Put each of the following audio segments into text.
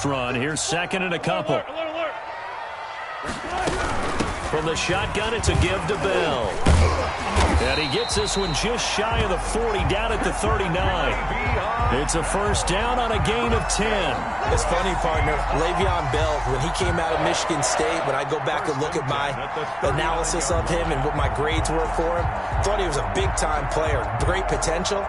run. Here's second and a couple. From the shotgun, it's a give to Bell. And he gets this one just shy of the 40, down at the 39. It's a first down on a gain of 10. It's funny, partner. Le'Veon Bell, when he came out of Michigan State, when I go back and look at my analysis of him and what my grades were for him, thought he was a big-time player, great potential,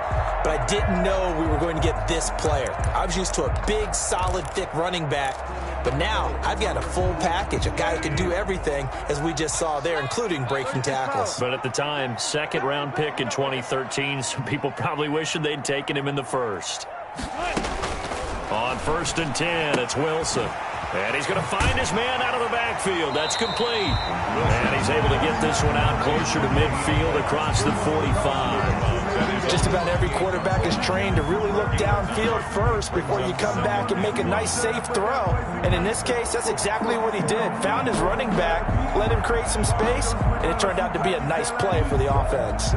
but I didn't know we were going to get this player. I was used to a big, solid, thick running back, but now I've got a full package, a guy who can do everything, as we just saw there, including breaking tackles. But at the time, second-round pick in 2013, some people probably wishing they'd taken him in the first. On 1st and 10, it's Wilson. And he's going to find his man out of the backfield. That's complete. And he's able to get this one out closer to midfield across the 45. Just about every quarterback is trained to really look downfield first before you come back and make a nice, safe throw. And in this case, that's exactly what he did. Found his running back, let him create some space, and it turned out to be a nice play for the offense.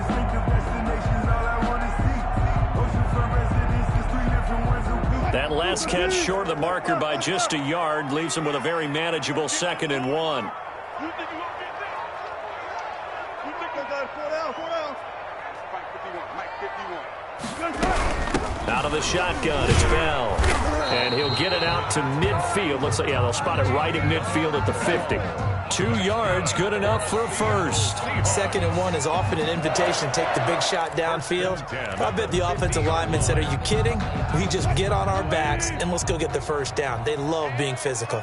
That last catch short of the marker by just a yard leaves him with a very manageable 2nd and 1. Out of the shotgun, it's Bell. And he'll get it out to midfield. Looks like, yeah, they'll spot it right at midfield at the 50. 2 yards, good enough for a first. 2nd and 1 is often an invitation to take the big shot downfield. I bet the offensive lineman said, are you kidding? We just get on our backs and let's go get the first down. They love being physical.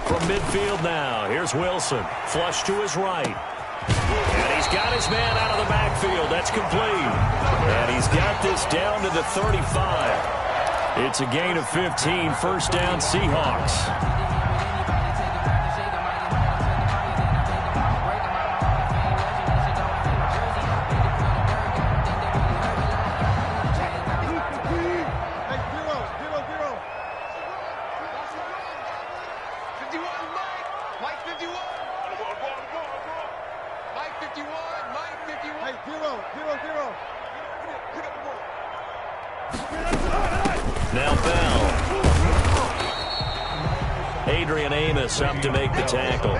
From midfield now, here's Wilson. Flush to his right. And he's got his man out of the backfield. That's complete. And he's got this down to the 35. It's a gain of 15. First down, Seahawks. Now Bell. Adrian Amos up to make the tackle.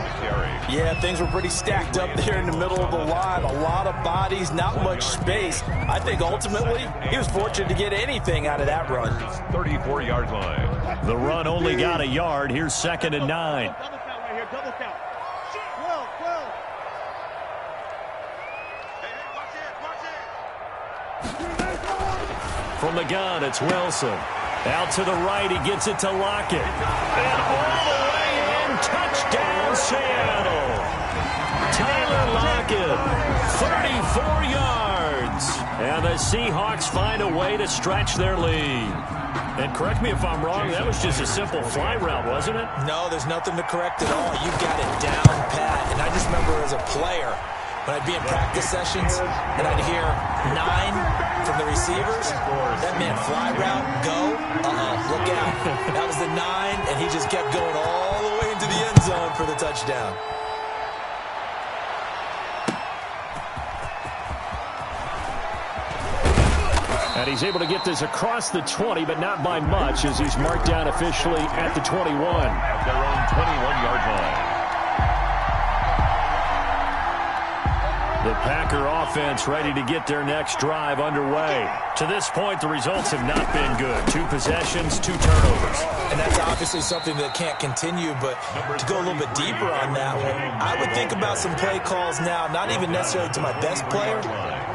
Yeah, things were pretty stacked up there in the middle of the line. A lot of bodies, not much space. I think ultimately he was fortunate to get anything out of that run. 34-yard line. The run only got a yard. Here's 2nd and 9. Double count. From the gun, it's Wilson. Out to the right, he gets it to Lockett. And all the way in, touchdown Seattle. Tyler Lockett, 34 yards. And the Seahawks find a way to stretch their lead. And correct me if I'm wrong, that was just a simple fly route, wasn't it? No, there's nothing to correct at all. You got it down pat. And I just remember as a player, when I'd be in practice sessions and I'd hear 9 from the receivers, that meant fly route, go, look out. That was the 9, and he just kept going all the way into the end zone for the touchdown. And he's able to get this across the 20, but not by much, as he's marked down officially at the 21. At their own 21-yard line. The Packer offense ready to get their next drive underway. To this point, the results have not been good. 2 possessions, 2 turnovers. And that's obviously something that can't continue, but to go a little bit deeper on that one, I would think about some play calls now, not even necessarily to my best player,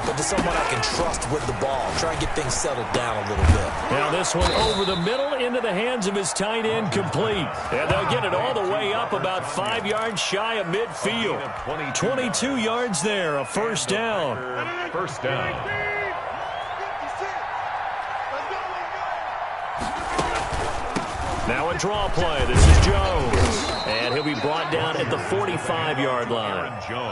but to someone I can trust with the ball. Try and get things settled down a little bit. Now this one over the middle into the hands of his tight end, complete. And they'll get it all the way up about 5 yards shy of midfield. 22 yards there, a first down. First down. Now a draw play. This is Jones. And he'll be brought down at the 45-yard line.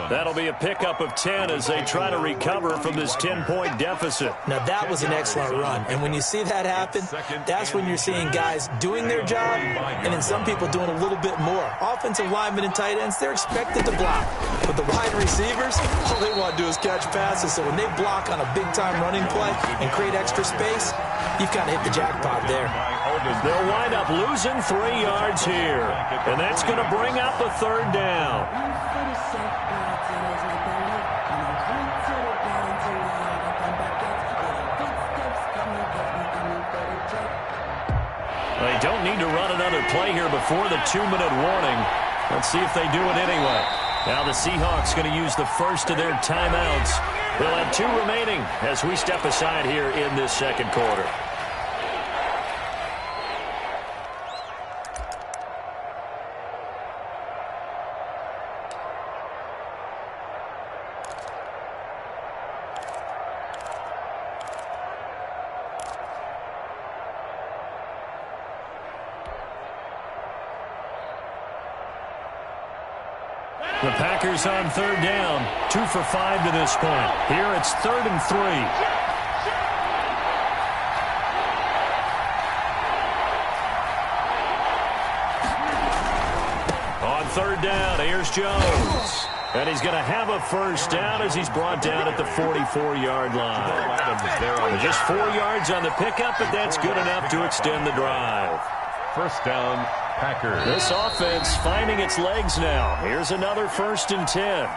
That'll be a pickup of 10 as they try to recover from this 10-point deficit. Now that was an excellent run. And when you see that happen, that's when you're seeing guys doing their job and then some people doing a little bit more. Offensive linemen and tight ends, they're expected to block. But the wide receivers, all they want to do is catch passes. So when they block on a big-time running play and create extra space, you've kind of hit the jackpot there. They'll wind up losing 3 yards here. And that's going to bring up a third down. They don't need to run another play here before the 2-minute warning. Let's see if they do it anyway. Now the Seahawks going to use the first of their timeouts. They'll have 2 remaining as we step aside here in this second quarter. The Packers on third down, 2 for 5 to this point. Here it's 3rd and 3. On third down, here's Jones. And he's going to have a first down as he's brought down at the 44-yard line. Just 4 yards on the pickup, but that's good enough to extend the drive. First down, Packers. This offense finding its legs now. Here's another 1st and 10.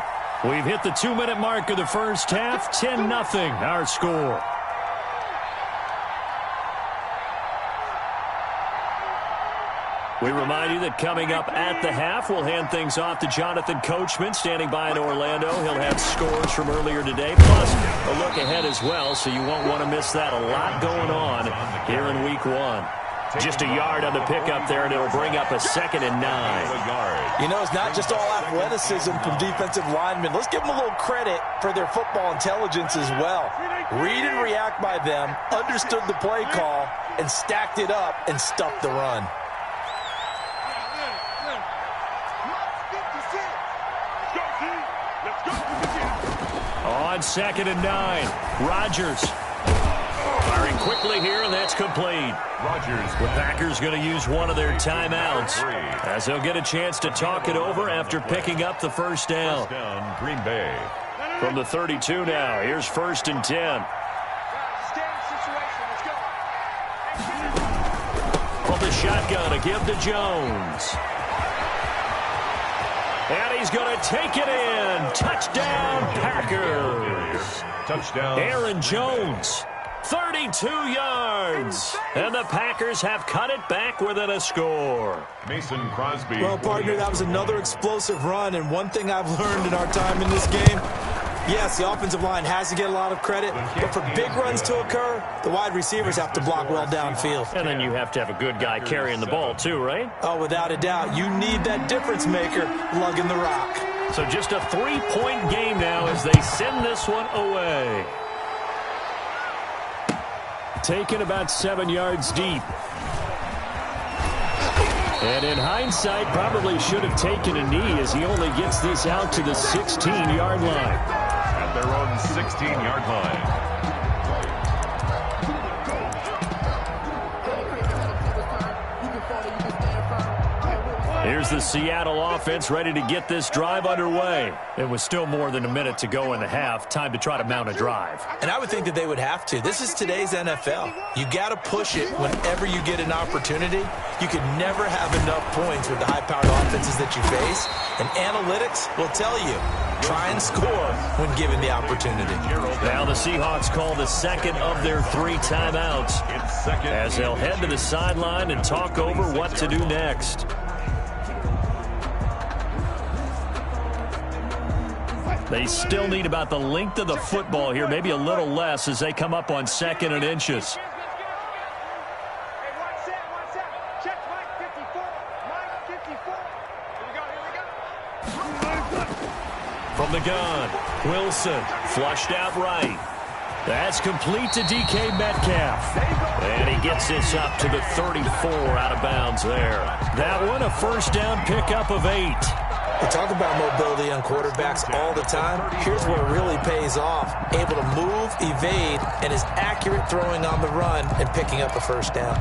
We've hit the 2-minute mark of the first half. 10-0 our score. We remind you that coming up at the half, we'll hand things off to Jonathan Coachman, standing by in Orlando. He'll have scores from earlier today, plus a look ahead as well, so you won't want to miss that. A lot going on here in Week 1. Just a yard on the pickup there, and it'll bring up a 2nd and 9. You know, it's not just all athleticism from defensive linemen. Let's give them a little credit for their football intelligence as well. Read and react by them, understood the play call, and stacked it up and stuffed the run. On 2nd and 9, Rodgers. Firing quickly here, and that's complete. The Packers going to use one of their timeouts as they'll get a chance to talk it over after picking up the first down. Green Bay. From the 32 now, here's 1st and 10. From the shotgun, a give to Jones. And he's going to take it in. Touchdown, Packers. Touchdown. Aaron Jones. 32 yards, and the Packers have cut it back within a score. Mason Crosby. Well, partner, that was another explosive run, and one thing I've learned in our time in this game, yes, the offensive line has to get a lot of credit, but for big runs to occur, the wide receivers have to block well downfield. And then you have to have a good guy carrying the ball too, right? Oh, without a doubt. You need that difference maker lugging the rock. So just a 3-point game now as they send this one away. Taken about 7 yards deep. And in hindsight, probably should have taken a knee as he only gets this out to the 16-yard line. At their own 16-yard line. Here's the Seattle offense ready to get this drive underway. It was still more than a minute to go in the half. Time to try to mount a drive. And I would think that they would have to. This is today's NFL. You got to push it whenever you get an opportunity. You can never have enough points with the high-powered offenses that you face. And analytics will tell you, try and score when given the opportunity. Now the Seahawks call the 2nd of their 3 timeouts as they'll head to the sideline and talk over what to do next. They still need about the length of the football here, maybe a little less as they come up on 2nd and inches. From the gun, Wilson flushed out right. That's complete to DK Metcalf. And he gets this up to the 34 out of bounds there. That one a first down pickup of 8. We talk about mobility on quarterbacks all the time. Here's where it really pays off. Able to move, evade, and is accurate throwing on the run and picking up a first down.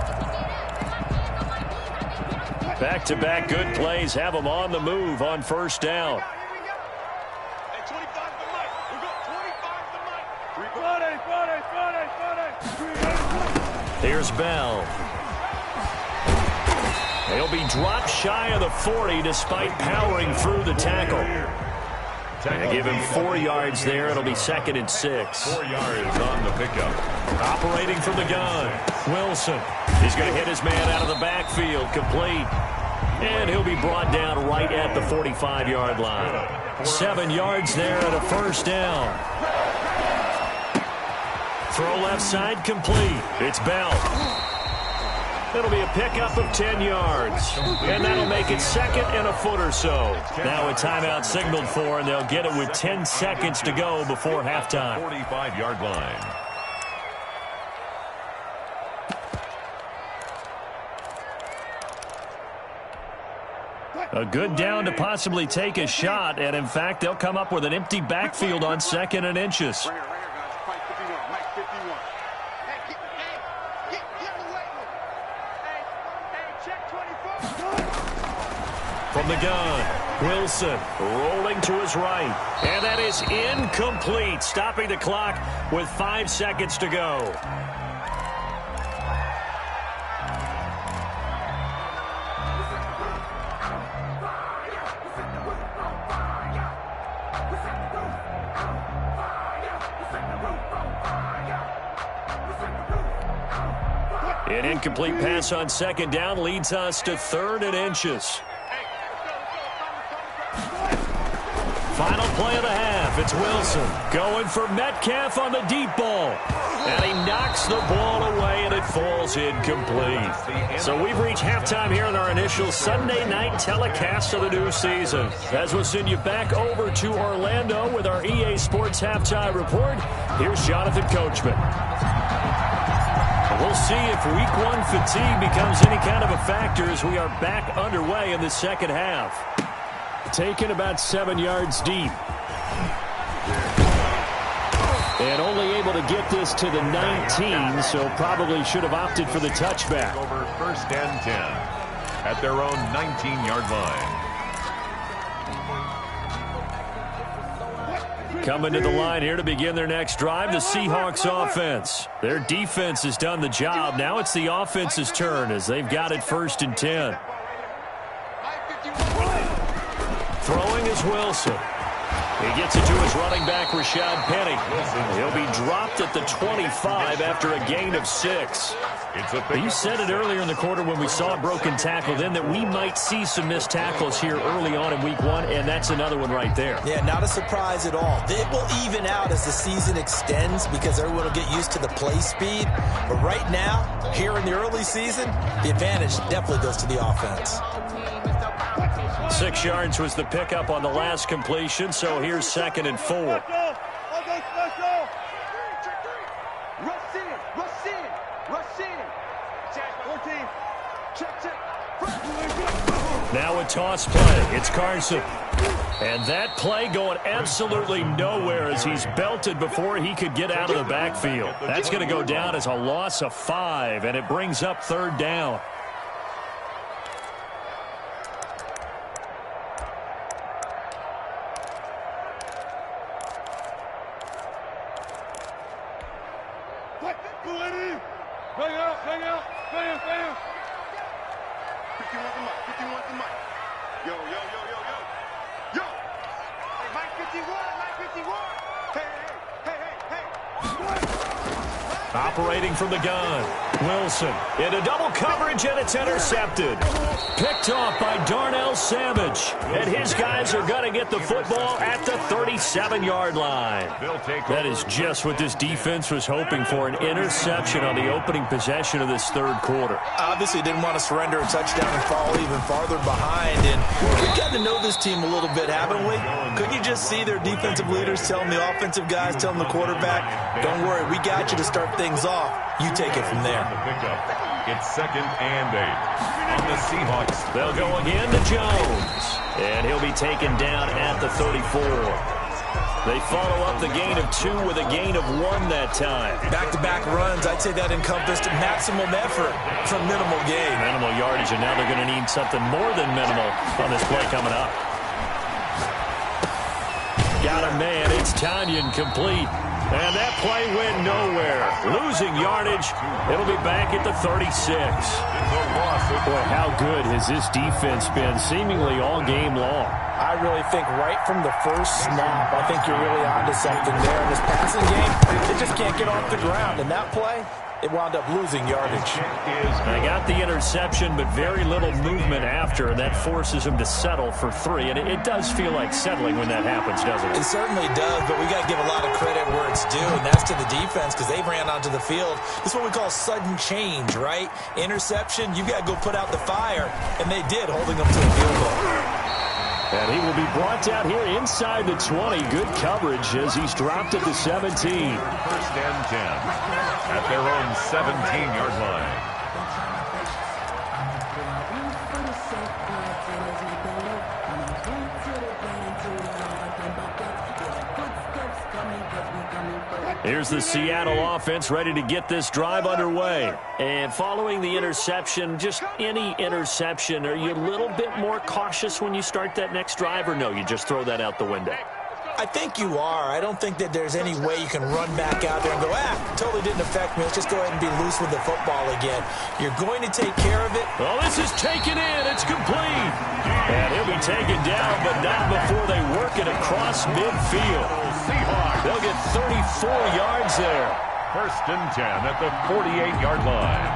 Back-to-back good plays have them on the move on first down. Here's Bell. He'll be dropped shy of the 40 despite powering through the tackle. They give him 4 yards there. It'll be 2nd and 6. 4 yards on the pickup. Operating from the gun, Wilson. He's going to hit his man out of the backfield, complete. And he'll be brought down right at the 45-yard line. 7 yards there and a first down. Throw left side, complete. It's Bell. It'll be a pickup of 10 yards. And that'll make it 2nd and a foot or so. Now a timeout signaled for, and they'll get it with 10 seconds to go before halftime. 45-yard line. A good down to possibly take a shot, and in fact, they'll come up with an empty backfield on 2nd and inches. From the gun, Wilson rolling to his right. And that is incomplete, stopping the clock with 5 seconds to go. An incomplete pass on 2nd down leads us to 3rd and inches. Final play of the half. It's Wilson going for Metcalf on the deep ball. And he knocks the ball away, and it falls incomplete. So we've reached halftime here in our initial Sunday night telecast of the new season. As we'll send you back over to Orlando with our EA Sports Halftime Report, here's Jonathan Coachman. We'll see if Week 1 fatigue becomes any kind of a factor as we are back underway in the second half. Taken about 7 yards deep. And only able to get this to the 19, so probably should have opted for the touchback. Over 1st and 10 at their own 19-yard line. Coming to the line here to begin their next drive, the Seahawks offense. Their defense has done the job. Now it's the offense's turn as they've got it 1st and 10. Throwing is Wilson. He gets it to his running back, Rashad Penny. He'll be dropped at the 25 after a gain of 6. You said it earlier in the quarter when we saw a broken tackle then that we might see some missed tackles here early on in Week 1, and that's another one right there. Yeah, not a surprise at all. It will even out as the season extends because everyone will get used to the play speed. But right now, here in the early season, the advantage definitely goes to the offense. 6 yards was the pickup on the last completion, so here's 2nd and 4. Now a toss play. It's Carson. And that play going absolutely nowhere as he's belted before he could get out of the backfield. That's going to go down as a loss of 5, and it brings up 3rd down. Operating from the gun, Wilson into double coverage, and it's intercepted. Picked off by Darnell Savage, and his guys are going to get the football at the 37-yard line. That is just what this defense was hoping for, an interception on the opening possession of this 3rd quarter. Obviously didn't want to surrender a touchdown and fall even farther behind, and we've gotten to know this team a little bit, haven't we? Couldn't you just see their defensive leaders telling the offensive guys, telling the quarterback, don't worry, we got you to start things off. You take it from there. It's 2nd and 8 on the Seahawks. They'll go again to Jones, and he'll be taken down at the 34. They follow up the gain of 2 with a gain of 1 that time. Back-to-back runs, I'd say that encompassed maximum effort from minimal gain. Minimal yardage, and now they're going to need something more than minimal on this play coming up. Got a man. It's Tanyan complete. And that play went nowhere. Losing yardage. It'll be back at the 36. Boy, how good has this defense been seemingly all game long? I really think right from the first snap, I think you're really onto something there. In this passing game, they just can't get off the ground. And that play, it wound up losing yardage. They got the interception, but very little movement after, and that forces them to settle for 3. And it does feel like settling when that happens, doesn't it? It certainly does, but we got to give a lot of credit where it's due, and that's to the defense because they ran onto the field. This is what we call sudden change, right? Interception, you got to go put out the fire, and they did, holding them to a field goal. And he will be brought down here inside the 20. Good coverage as he's dropped at the 17. 1st and 10 at their own 17-yard line. Here's the Seattle offense ready to get this drive underway. And following the interception, just any interception, are you a little bit more cautious when you start that next drive, or no, you just throw that out the window? I think you are. I don't think that there's any way you can run back out there and go, totally didn't affect me. Let's just go ahead and be loose with the football again. You're going to take care of it. Oh, this is taken in. It's complete. And he'll be taken down, but not before they work it across midfield. They'll get 34 yards there. 1st and 10 at the 48-yard line.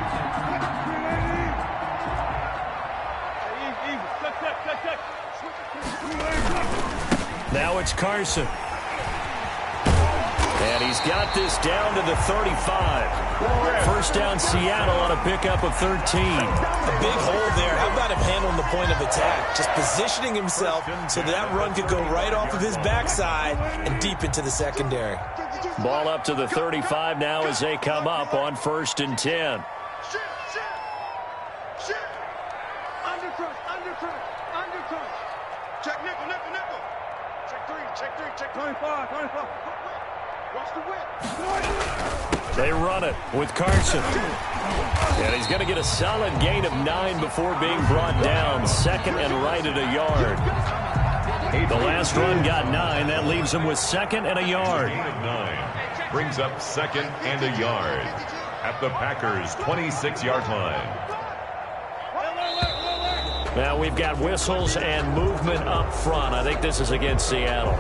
Now it's Carson. And he's got this down to the 35. 1st down Seattle on a pickup of 13. A big hole there. How about him handling the point of attack? Just positioning himself so that run could go right off of his backside and deep into the secondary. Ball up to the 35 now as they come up on 1st and 10. Check nickel. Check 25. Watch the whip. They run it with Carson. And he's going to get a solid gain of 9 before being brought down. 2nd and right at a yard. The last run got 9. That leaves him with 2nd and a yard. 9 brings up 2nd and a yard at the Packers' 26-yard line. Now we've got whistles and movement up front. I think this is against Seattle.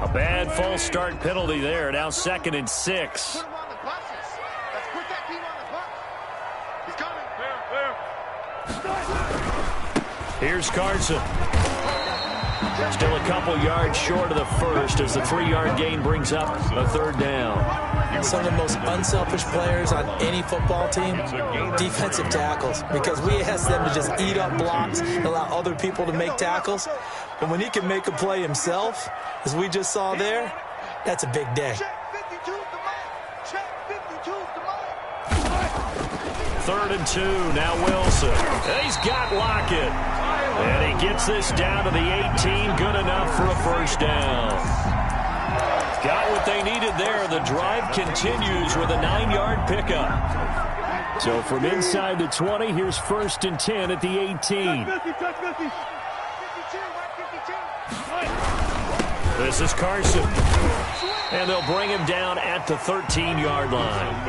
A bad false start penalty there. Now 2nd and 6. Put him on the buses. Let's put that team on the bus. He's coming. Here's Carson. Still a couple yards short of the first as the 3-yard gain brings up a 3rd down. Some of the most unselfish players on any football team, defensive tackles, because we ask them to just eat up blocks and allow other people to make tackles. But when he can make a play himself, as we just saw there, that's a big day. 3rd and 2, now Wilson. And he's got Lockett. And he gets this down to the 18, good enough for a 1st down. Got what they needed there. The drive continues with a 9-yard pickup. So from inside the 20, here's 1st and 10 at the 18. This is Carson. And they'll bring him down at the 13-yard line.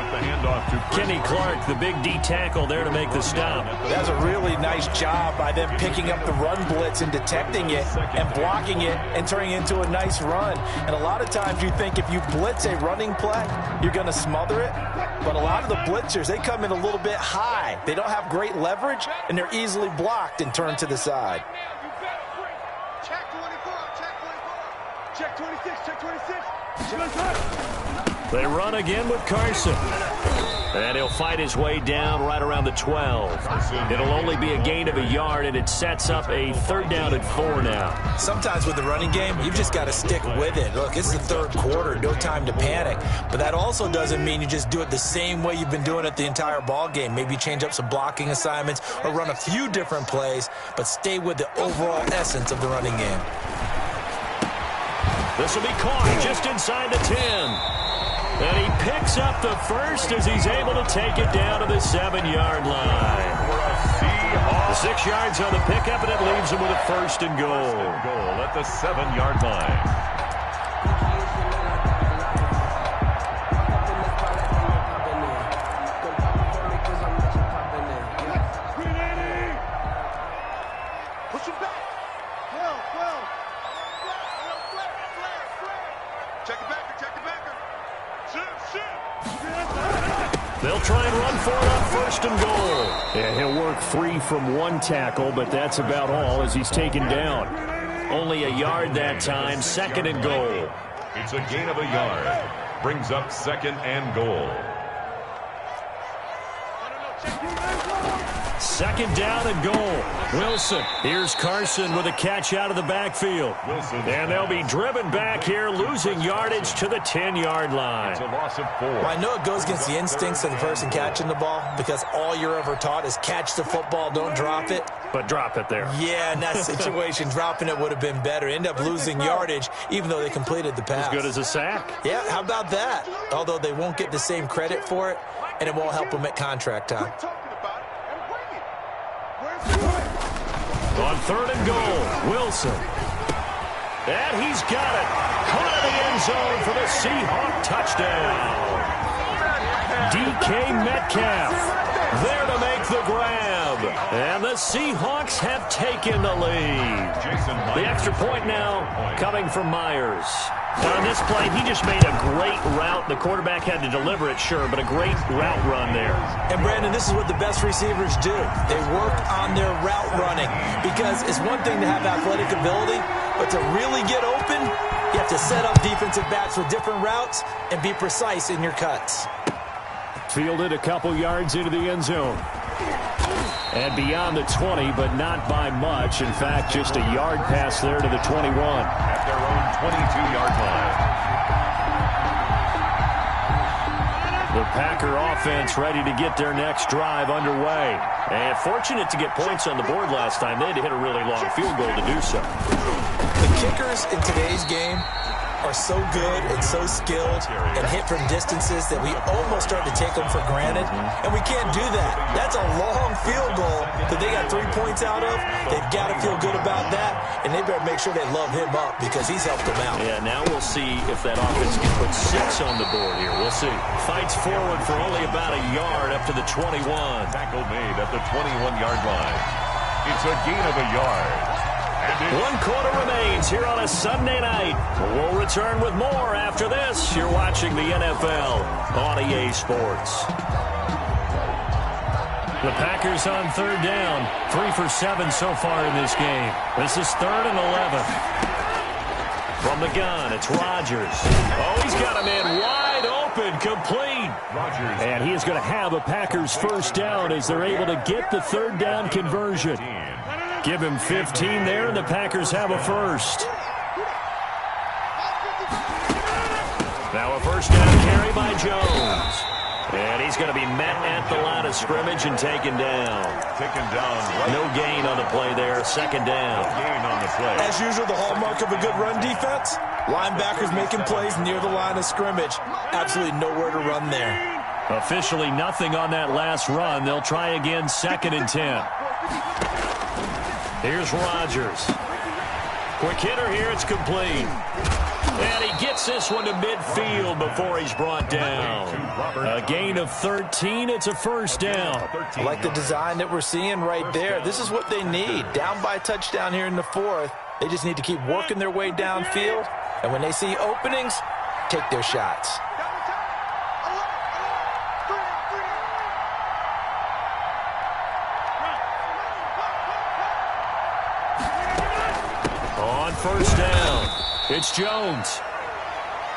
Kenny Clark, the big D tackle there to make the stop. That's a really nice job by them picking up the run blitz and detecting it and blocking it and turning it into a nice run. And a lot of times you think if you blitz a running play, you're going to smother it. But a lot of the blitzers, they come in a little bit high. They don't have great leverage, and they're easily blocked and turned to the side. Check 24. Check 26. Check 26. They run again with Carson. And he'll fight his way down right around the 12. It'll only be a gain of a yard, and it sets up a 3rd down at 4 now. Sometimes with the running game, you've just got to stick with it. Look, it's the 3rd quarter, no time to panic. But that also doesn't mean you just do it the same way you've been doing it the entire ball game. Maybe change up some blocking assignments or run a few different plays, but stay with the overall essence of the running game. This will be caught just inside the 10. And he picks up the 1st as he's able to take it down to the 7-yard line. Seahawks. 6 yards on the pickup, and it leaves them with a first and goal. First and goal at the 7-yard line. They'll try and run for it on first and goal. Yeah, he'll work free from one tackle, but that's about all as he's taken down. Only a yard that time, second and goal. It's a gain of a yard. Brings up second and goal. Second down and goal. Wilson. Here's Carson with a catch out of the backfield. Wilson. And they'll be driven back here, losing yardage to the 10-yard line. It's a loss of 4. Well, I know it goes against the instincts of the person catching the ball because all you're ever taught is catch the football, don't drop it. But drop it there. Yeah, in that situation, dropping it would have been better. End up losing yardage, even though they completed the pass. As good as a sack. Yeah, how about that? Although they won't get the same credit for it, and it won't help them at contract time. On third and goal, Wilson. And he's got it. Caught in the end zone for the Seahawk touchdown. DK Metcalf there to make the grab. And the Seahawks have taken the lead. The extra point now coming from Myers. On this play, he just made a great route. The quarterback had to deliver it, sure, but a great route run there. And, Brandon, this is what the best receivers do. They work on their route running because it's one thing to have athletic ability, but to really get open, you have to set up defensive backs with different routes and be precise in your cuts. Fielded a couple yards into the end zone. And beyond the 20, but not by much. In fact, just a yard pass there to the 21. At their own 22-yard line. The Packer offense ready to get their next drive underway. And fortunate to get points on the board last time. They had to hit a really long field goal to do so. The kickers in today's game are so good and so skilled and hit from distances that we almost start to take them for granted, and we can't do that. That's a long field goal that they got 3 points out of. They've got to feel good about that, and they better make sure they love him up because he's helped them out. Yeah, now we'll see if that offense can put 6 on the board here. We'll see. Fights forward for only about a yard up to the 21. Tackle made at the 21-yard line. It's a gain of a yard. 1 quarter remains here on a Sunday night. We'll return with more after this. You're watching the NFL on EA Sports. The Packers on third down. 3 for 7 so far in this game. This is 3rd and 11. From the gun, it's Rodgers. Oh, he's got a man wide open, complete. Rodgers. And he is going to have a Packers first down as they're able to get the third down conversion. Give him 15 there, and the Packers have a first. Now a first down carry by Jones. And he's going to be met at the line of scrimmage and taken down. Taken down. Right. No gain on the play there. Second down. Gain on the play. As usual, the hallmark of a good run defense, linebackers making plays near the line of scrimmage. Absolutely nowhere to run there. Officially nothing on that last run. They'll try again, 2nd and 10. Here's Rodgers. Quick hitter here. It's complete. And he gets this one to midfield before he's brought down. A gain of 13. It's a first down. I like the design that we're seeing right there. This is what they need. Down by a touchdown here in the 4th. They just need to keep working their way downfield. And when they see openings, take their shots. First down. It's Jones.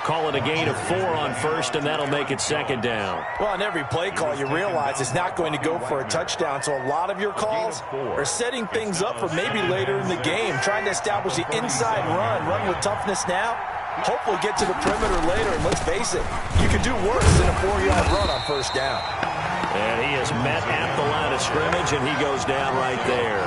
Call it a gain of 4 on first, and that'll make it 2nd down. Well, on every play call, you realize it's not going to go for a touchdown, so a lot of your calls are setting things up for maybe later in the game, trying to establish the inside run with toughness now, hopefully get to the perimeter later, and let's face it, you can do worse than a 4-yard run on first down. And he is met at the line of scrimmage, and he goes down right there.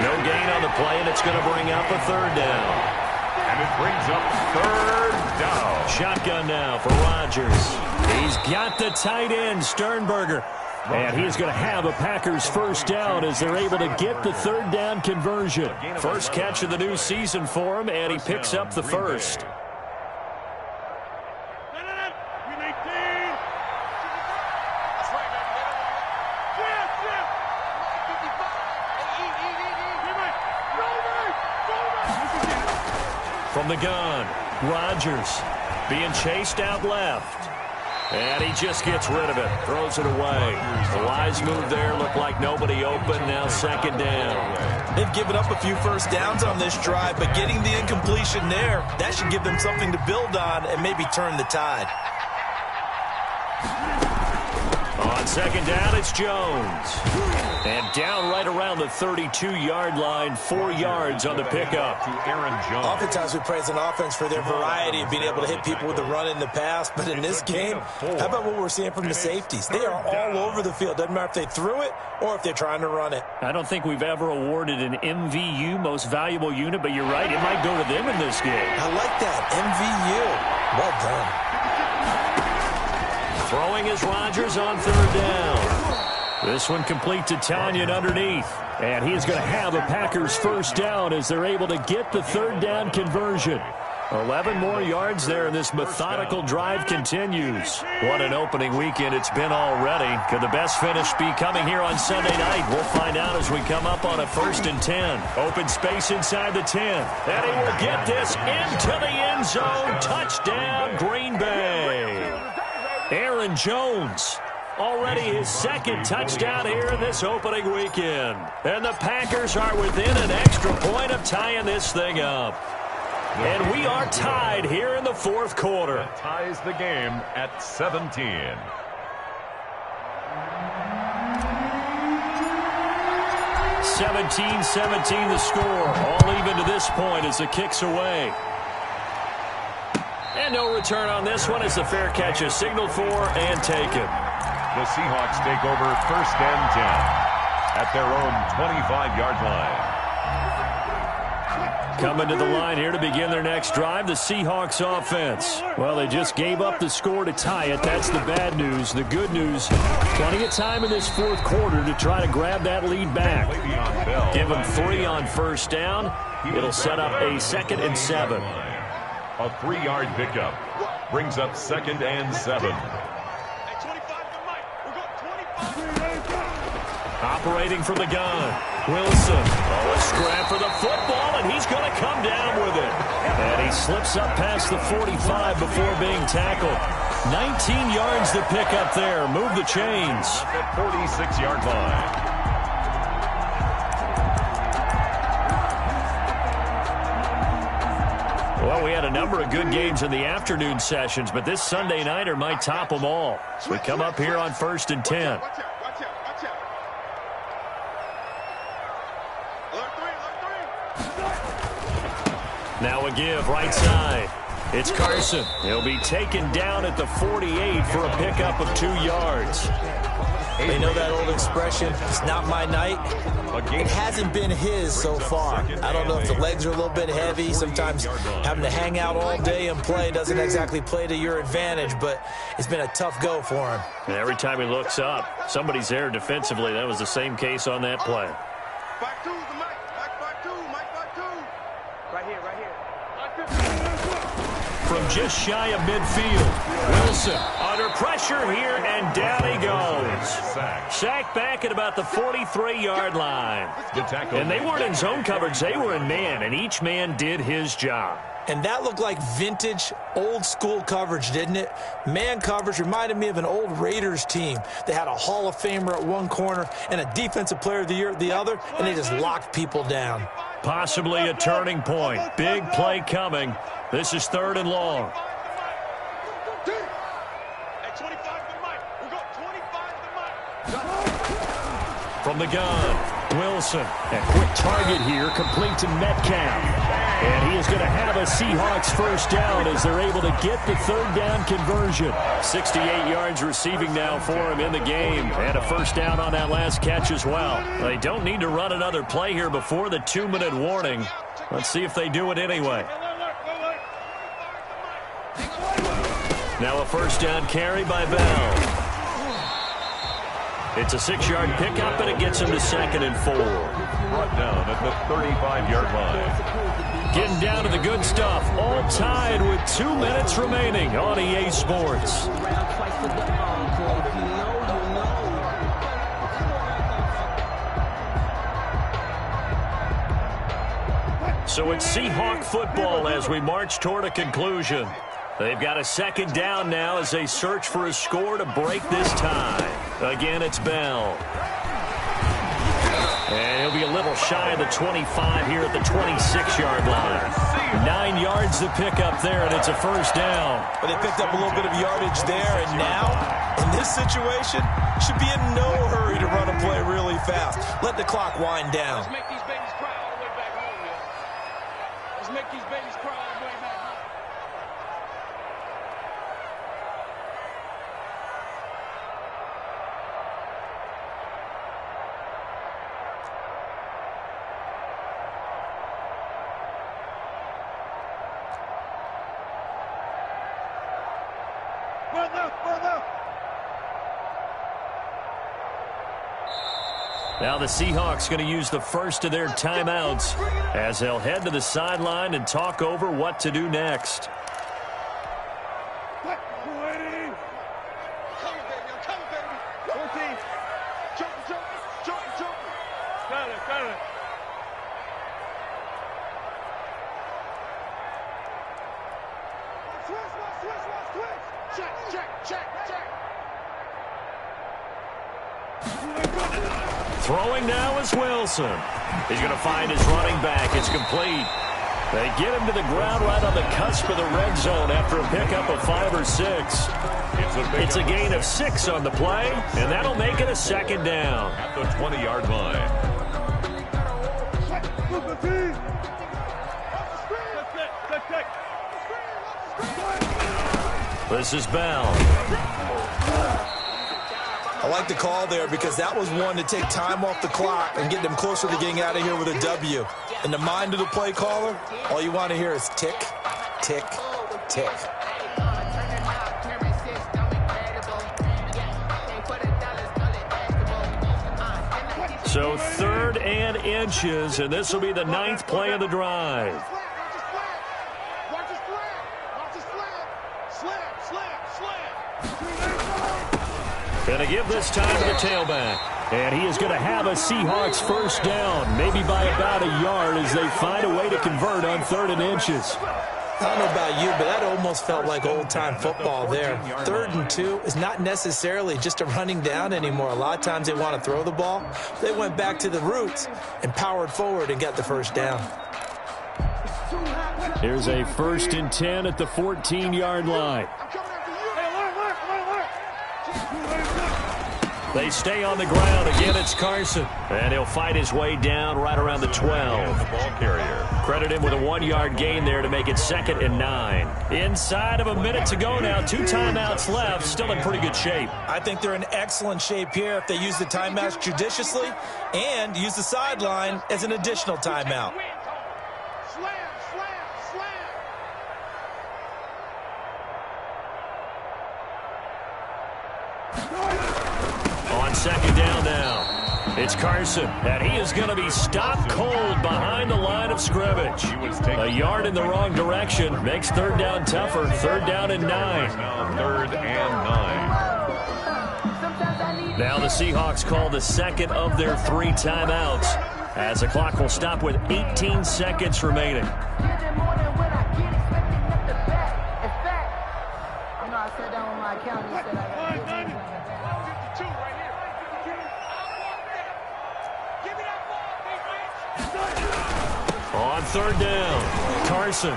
No gain on the play, and it's going to bring up a 3rd down. And it brings up 3rd down. Shotgun now for Rodgers. He's got the tight end, Sternberger. And he's going to have a Packers first down as they're able to get the third down conversion. First catch of the new season for him, and he picks up the first. From the gun, Rodgers being chased out left. And he just gets rid of it, throws it away. The wise move there, looked like nobody open, now second down. They've given up a few first downs on this drive, but getting the incompletion there, that should give them something to build on and maybe turn the tide. On second down, it's Jones. And down right around the 32-yard line, 4 yards on the pickup. Oftentimes we praise an offense for their variety of being able to hit people with the run in the pass, but in this game, how about what we're seeing from the safeties? They are all over the field. Doesn't matter if they threw it or if they're trying to run it. I don't think we've ever awarded an MVU, most valuable unit, but you're right, it might go to them in this game. I like that, MVU. Well done. Throwing is Rodgers on third down. This one complete to Tanyan underneath. And he is going to have a Packers first down as they're able to get the third down conversion. 11 more yards there, and this methodical drive continues. What an opening weekend it's been already. Could the best finish be coming here on Sunday night? We'll find out as we come up on a 1st and 10. Open space inside the 10. And he will get this into the end zone. Touchdown, Green Bay. Aaron Jones, already his second touchdown here in this opening weekend. And the Packers are within an extra point of tying this thing up. And we are tied here in the fourth quarter. That ties the game at 17. 17-17 the score. All even to this point as the kick's away. And no return on this one as the fair catch is signaled for and taken. The Seahawks take over 1st and 10 at their own 25-yard line. Coming to the line here to begin their next drive, the Seahawks offense. Well, they just gave up the score to tie it. That's the bad news. The good news, plenty of time in this fourth quarter to try to grab that lead back. Give them 3 on first down. It'll set up a 2nd and 7. A 3-yard pickup brings up 2nd and 7. Operating from the gun, Wilson. Oh, a scrap for the football, and he's going to come down with it. And he slips up past the 45 before being tackled. 19 yards to pick up there. Move the chains. At 46-yard line. Well, we had a number of good games in the afternoon sessions, but this Sunday nighter might top them all. So we come up here on 1st and 10. Now a give right side. It's Carson. He'll be taken down at the 48 for a pickup of 2 yards. They know that old expression, it's not my night. It hasn't been his so far. I don't know if the legs are a little bit heavy. Sometimes having to hang out all day and play doesn't exactly play to your advantage, but it's been a tough go for him. And every time he looks up, somebody's there defensively. That was the same case on that play. Back 2, the Mike. Back 2, Mike, back 2. Right here, right here. From just shy of midfield, Wilson under pressure here, and down he goes. Sacked back at about the 43-yard line. And they weren't in zone coverage, they were in man, and each man did his job. And that looked like vintage, old-school coverage, didn't it? Man coverage reminded me of an old Raiders team. They had a Hall of Famer at one corner and a Defensive Player of the Year at the other, and they just locked people down. Possibly a turning point. Big play coming. This is 3rd and long. From the gun, Wilson. A quick target here, complete to Metcalf. And he is going to have a Seahawks first down as they're able to get the third down conversion. 68 yards receiving now for him in the game. And a first down on that last catch as well. They don't need to run another play here before the 2-minute warning. Let's see if they do it anyway. Now a first down carry by Bell. It's a 6-yard pickup, and it gets him to 2nd and 4. Brought down at the 35-yard line. Getting down to the good stuff. All tied with 2 minutes remaining on EA Sports. So it's Seahawk football as we march toward a conclusion. They've got a 2nd down now as they search for a score to break this tie. Again, it's Bell. And he'll be a little shy of the 25 here at the 26-yard line. 9 yards to pick up there, and it's a 1st down. But they picked up a little bit of yardage there, and now, in this situation, should be in no hurry to run a play really fast. Let the clock wind down. Let's make these babies cry all the way back home, yo. Let's make these babies cry all the way back home. Now the Seahawks going to use the first of their timeouts as they'll head to the sideline and talk over what to do next. Throwing now is Wilson. He's going to find his running back. It's complete. They get him to the ground right on the cusp of the red zone after a pickup of 5 or 6. It's a gain of 6 on the play, and that'll make it a 2nd down. At the 20-yard line. This is Bell. I like the call there because that was one to take time off the clock and get them closer to getting out of here with a W. In the mind of the play caller, all you want to hear is tick, tick, tick. So 3rd and inches, and this will be the 9th play of the drive. Going to give this time to the tailback. And he is going to have a Seahawks 1st down, maybe by about a yard as they find a way to convert on 3rd and inches. I don't know about you, but that almost felt like old-time football there. 3rd and 2 is not necessarily just a running down anymore. A lot of times they want to throw the ball. They went back to the roots and powered forward and got the 1st down. Here's a 1st and 10 at the 14-yard line. They stay on the ground. Again, it's Carson. And he'll fight his way down right around the 12. The ball carrier. Credit him with a 1-yard gain there to make it 2nd and 9. Inside of a minute to go now. 2 timeouts left. Still in pretty good shape. I think they're in excellent shape here if they use the timeouts judiciously and use the sideline as an additional timeout. On 2nd down now, it's Carson, and he is going to be stopped cold behind the line of scrimmage. A yard in the wrong direction makes 3rd down tougher. 3rd down and 9. Now 3rd and 9. Now the Seahawks call the 2nd of their 3 timeouts as the clock will stop with 18 seconds remaining. On 3rd down, Carson,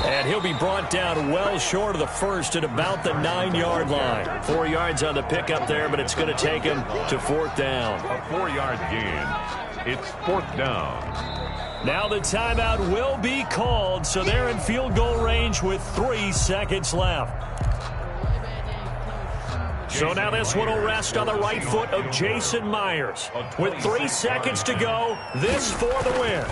and he'll be brought down well short of the 1st at about the 9-yard line. 4 yards on the pickup there, but it's going to take him to 4th down. A 4-yard gain. It's 4th down. Now the timeout will be called, so they're in field goal range with 3 seconds left. So now this one will rest on the right foot of Jason Myers. With 3 seconds to go, this for the win.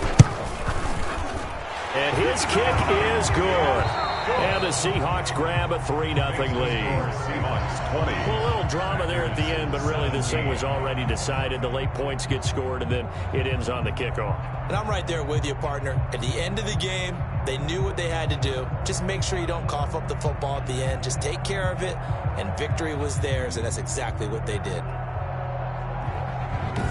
And his kick is good. And the Seahawks grab a 3-0 lead. Seahawks 20. Well, a little drama there at the end, but really this thing was already decided. The late points get scored, and then it ends on the kickoff. And I'm right there with you, partner. At the end of the game, they knew what they had to do. Just make sure you don't cough up the football at the end. Just take care of it, and victory was theirs, and that's exactly what they did.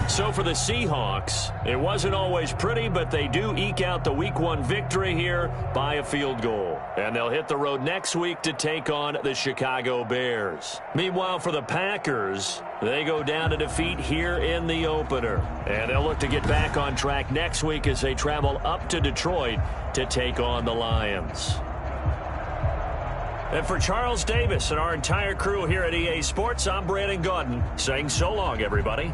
So for the Seahawks, it wasn't always pretty, but they do eke out the Week 1 victory here by a field goal. And they'll hit the road next week to take on the Chicago Bears. Meanwhile, for the Packers, they go down to defeat here in the opener. And they'll look to get back on track next week as they travel up to Detroit to take on the Lions. And for Charles Davis and our entire crew here at EA Sports, I'm Brandon Gaudin saying so long, everybody.